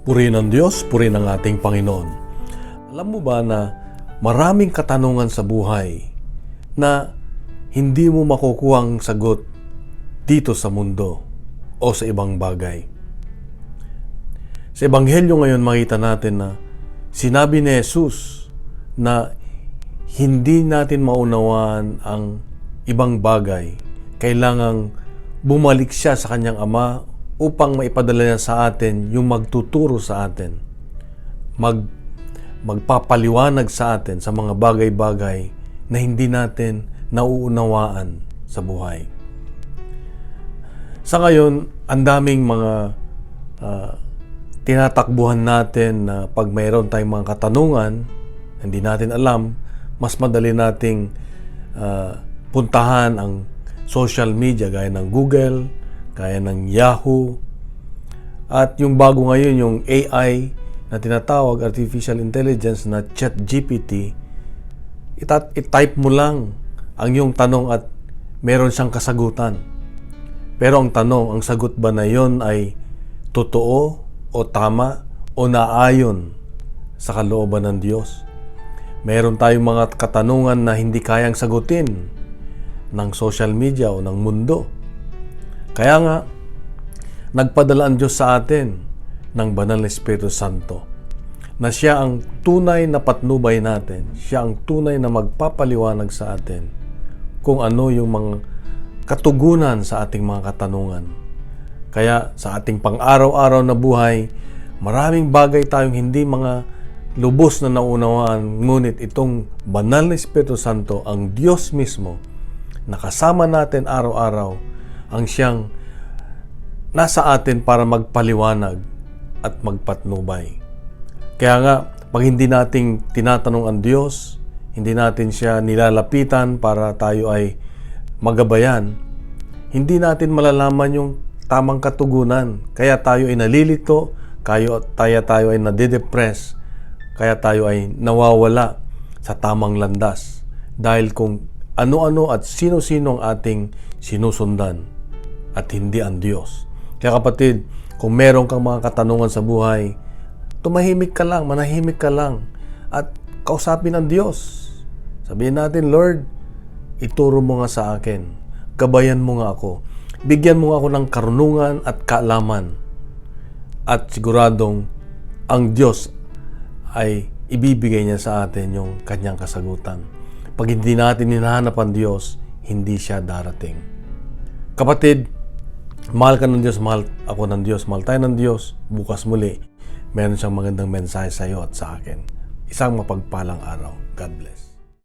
Purihin ng Diyos, purihin ng ating Panginoon. Alam mo ba na maraming katanungan sa buhay na hindi mo makukuhang sagot dito sa mundo o sa ibang bagay? Sa Ebanghelyo ngayon makita natin na sinabi ni Jesus na hindi natin maunawaan ang ibang bagay. Kailangang bumalik siya sa kanyang Ama upang maipadala niya sa atin yung magtuturo sa atin. Magpapaliwanag sa atin sa mga bagay-bagay na hindi natin nauunawaan sa buhay. Sa ngayon, ang daming mga tinatakbuhan natin na pag mayroon tayong mga katanungan, hindi natin alam, mas madali nating puntahan ang social media gaya ng Google, gaya ng Yahoo, at yung bago ngayon yung AI na tinatawag, Artificial Intelligence na ChatGPT. I-type mo lang ang iyong tanong at meron siyang kasagutan. Pero ang tanong, ang sagot ba na yon ay totoo o tama o naayon sa kalooban ng Diyos? Meron tayong mga katanungan na hindi kayang sagutin ng social media o ng mundo. Kaya nga, nagpadala ang Diyos sa atin ng Banal na Espiritu Santo na siya ang tunay na patnubay natin, siya ang tunay na magpapaliwanag sa atin kung ano yung mga katugunan sa ating mga katanungan. Kaya sa ating pang-araw-araw na buhay, maraming bagay tayong hindi mga lubos na naunawaan, ngunit itong Banal na Espiritu Santo, ang Diyos mismo, nakasama natin araw-araw, ang siyang nasa atin para magpaliwanag at magpatnubay. Kaya nga, pag hindi nating tinatanong ang Diyos, hindi natin siya nilalapitan para tayo ay magabayan, hindi natin malalaman yung tamang katugunan. Kaya tayo ay nalilito, kaya tayo ay nade-depress, kaya tayo ay nawawala sa tamang landas. Dahil kung ano-ano at sino-sino ang ating sinusundan at hindi ang Diyos. Kaya kapatid, kung meron kang mga katanungan sa buhay, tumahimik ka lang, manahimik ka lang at kausapin ang Diyos. Sabihin natin, Lord, ituro mo nga sa akin, gabayan mo nga ako, bigyan mo nga ako ng karunungan at kaalaman, at siguradong ang Diyos ay ibibigay niya sa atin yung kanyang kasagutan. Pag hindi natin hinahanap ang Diyos, hindi siya darating. Kapatid, mahal ka ng Diyos, mahal ako ng Diyos, mahal tayo ng Diyos. Bukas muli, meron siyang magandang mensahe sa iyo at sa akin. Isang mapagpalang araw. God bless.